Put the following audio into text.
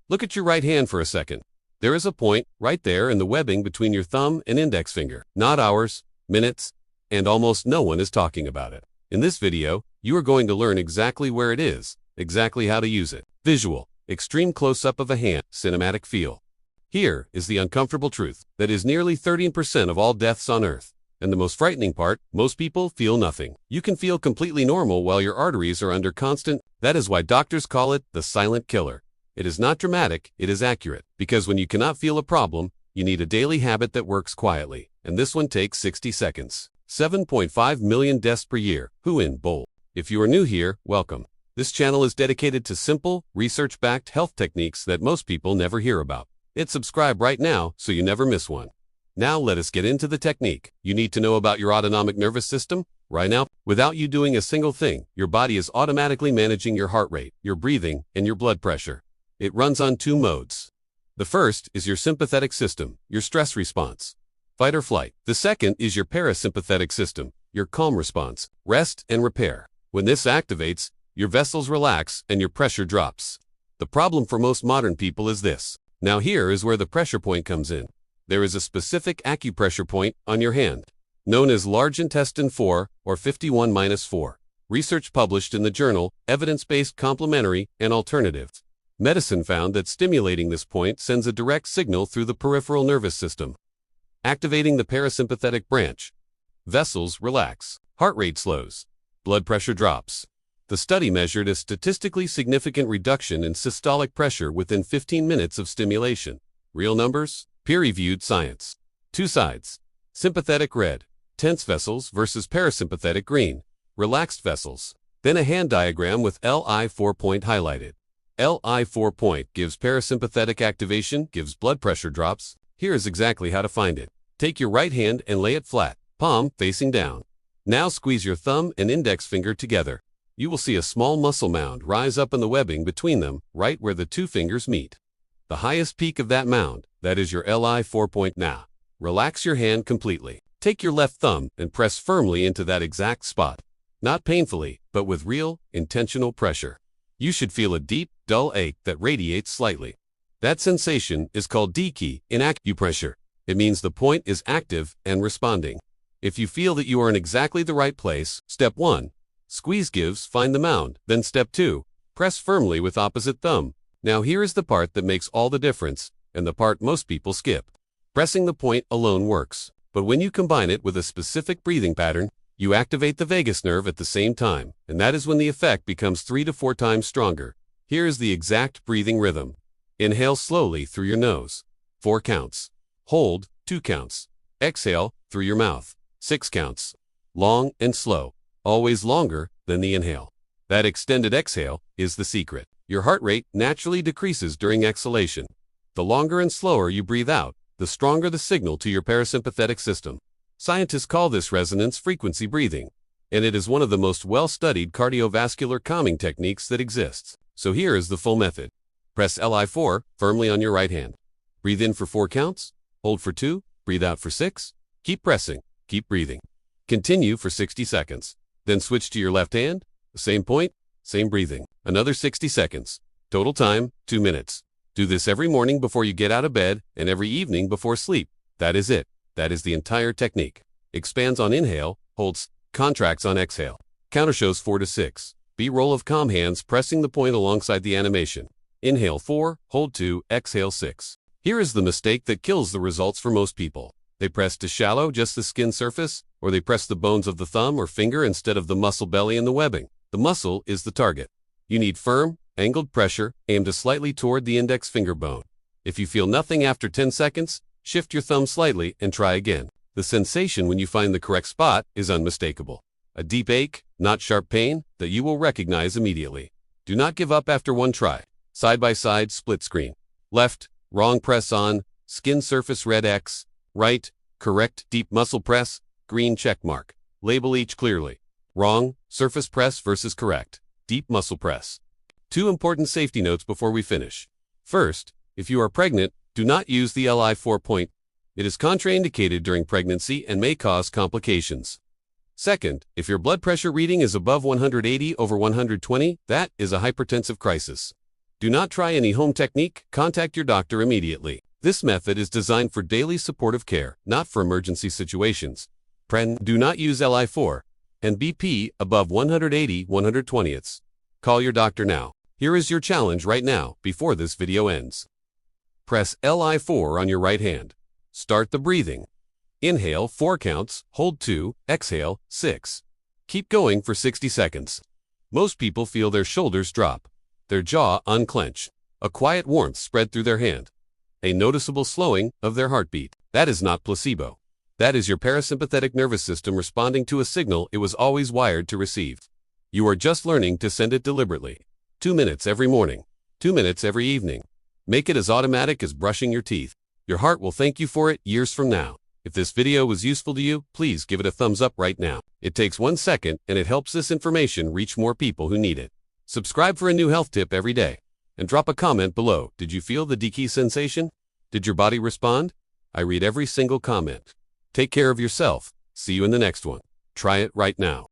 Look at your right hand for a second. There is a point right there in the webbing between your thumb and index finger. Not hours, minutes, and almost no one is talking about it. In this video, you are going to learn exactly where it is, exactly how to use it. Visual, extreme close-up of a hand, cinematic feel. Here is the uncomfortable truth. That is nearly 13% of all deaths on Earth. And the most frightening part, most people feel nothing. You can feel completely normal while your arteries are under constant. That is why doctors call it the silent killer. It is not dramatic, it is accurate. Because when you cannot feel a problem, you need a daily habit that works quietly. And this one takes 60 seconds. 7.5 million deaths per year. Who in bold? If you are new here, welcome. This channel is dedicated to simple, research-backed health techniques that most people never hear about. Hit subscribe right now so you never miss one. Now let us get into the technique. You need to know about your autonomic nervous system. Right now, without you doing a single thing, your body is automatically managing your heart rate, your breathing, and your blood pressure. It runs on two modes. The first is your sympathetic system, your stress response, fight or flight. The second is your parasympathetic system, your calm response, rest and repair. When this activates, your vessels relax and your pressure drops. The problem for most modern people is this. Now here is where the pressure point comes in. There is a specific acupressure point on your hand, known as large intestine 4 or 51-4. Research published in the journal Evidence-Based Complementary and Alternative Medicine found that stimulating this point sends a direct signal through the peripheral nervous system, activating the parasympathetic branch. Vessels relax, heart rate slows, blood pressure drops. The study measured a statistically significant reduction in systolic pressure within 15 minutes of stimulation. Real numbers? Peer-reviewed science. Two sides. Sympathetic red, tense vessels versus parasympathetic green, relaxed vessels. Then a hand diagram with Li4 point highlighted. Li4 point gives parasympathetic activation, gives blood pressure drops. Here is exactly how to find it. Take your right hand and lay it flat, palm facing down. Now squeeze your thumb and index finger together. You will see a small muscle mound rise up in the webbing between them, right where the two fingers meet. The highest peak of that mound, that is your Li4 point. Now, relax your hand completely. Take your left thumb and press firmly into that exact spot. Not painfully, but with real, intentional pressure. You should feel a deep, dull ache that radiates slightly. That sensation is called D-key in acupressure. It means the point is active and responding. If you feel that you are in exactly the right place, step 1. Squeeze gives, find the mound. Then step 2. Press firmly with opposite thumb. Now here is the part that makes all the difference, and the part most people skip. Pressing the point alone works, but when you combine it with a specific breathing pattern, you activate the vagus nerve at the same time, and that is when the effect becomes 3 to 4 times stronger. Here is the exact breathing rhythm. Inhale slowly through your nose, 4 counts. Hold, 2 counts. Exhale through your mouth, 6 counts. Long and slow, always longer than the inhale. That extended exhale is the secret. Your heart rate naturally decreases during exhalation. The longer and slower you breathe out, the stronger the signal to your parasympathetic system. Scientists call this resonance frequency breathing, and it is one of the most well-studied cardiovascular calming techniques that exists. So here is the full method. Press Li4 firmly on your right hand. Breathe in for 4 counts, hold for 2, breathe out for 6. Keep pressing, keep breathing. Continue for 60 seconds. Then switch to your left hand, the same point, same breathing. Another 60 seconds. Total time, 2 minutes. Do this every morning before you get out of bed and every evening before sleep. That is it. That is the entire technique. Expands on inhale, holds, contracts on exhale. Counter shows 4 to 6. B-roll of calm hands pressing the point alongside the animation. Inhale 4, hold 2, exhale 6. Here is the mistake that kills the results for most people. They press too shallow, just the skin surface, or they press the bones of the thumb or finger instead of the muscle belly and the webbing. The muscle is the target. You need firm, angled pressure aimed slightly toward the index finger bone. If you feel nothing after 10 seconds, shift your thumb slightly and try again. The sensation when you find the correct spot is unmistakable. A deep ache, not sharp pain, that you will recognize immediately. Do not give up after one try. Side-by-side split screen. Left, wrong press on, skin surface red X. Right, correct deep muscle press, green check mark. Label each clearly. Wrong, surface press versus correct, deep muscle press. 2 important safety notes before we finish. First, if you are pregnant, do not use the Li4 point. It is contraindicated during pregnancy and may cause complications. Second, if your blood pressure reading is above 180/120, that is a hypertensive crisis. Do not try any home technique. Contact your doctor immediately. This method is designed for daily supportive care, not for emergency situations. Do not use Li4 and BP above 180/120ths. Call your doctor now. Here is your challenge right now, before this video ends. Press Li4 on your right hand. Start the breathing. Inhale 4 counts, hold 2, exhale 6. Keep going for 60 seconds. Most people feel their shoulders drop, their jaw unclench, a quiet warmth spread through their hand, a noticeable slowing of their heartbeat. That is not placebo. That is your parasympathetic nervous system responding to a signal it was always wired to receive. You are just learning to send it deliberately. 2 minutes every morning, 2 minutes every evening. Make it as automatic as brushing your teeth. Your heart will thank you for it years from now. If this video was useful to you, please give it a thumbs up right now. It takes 1 second and it helps this information reach more people who need it. Subscribe for a new health tip every day. And drop a comment below. Did you feel the decay sensation? Did your body respond? I read every single comment. Take care of yourself. See you in the next one. Try it right now.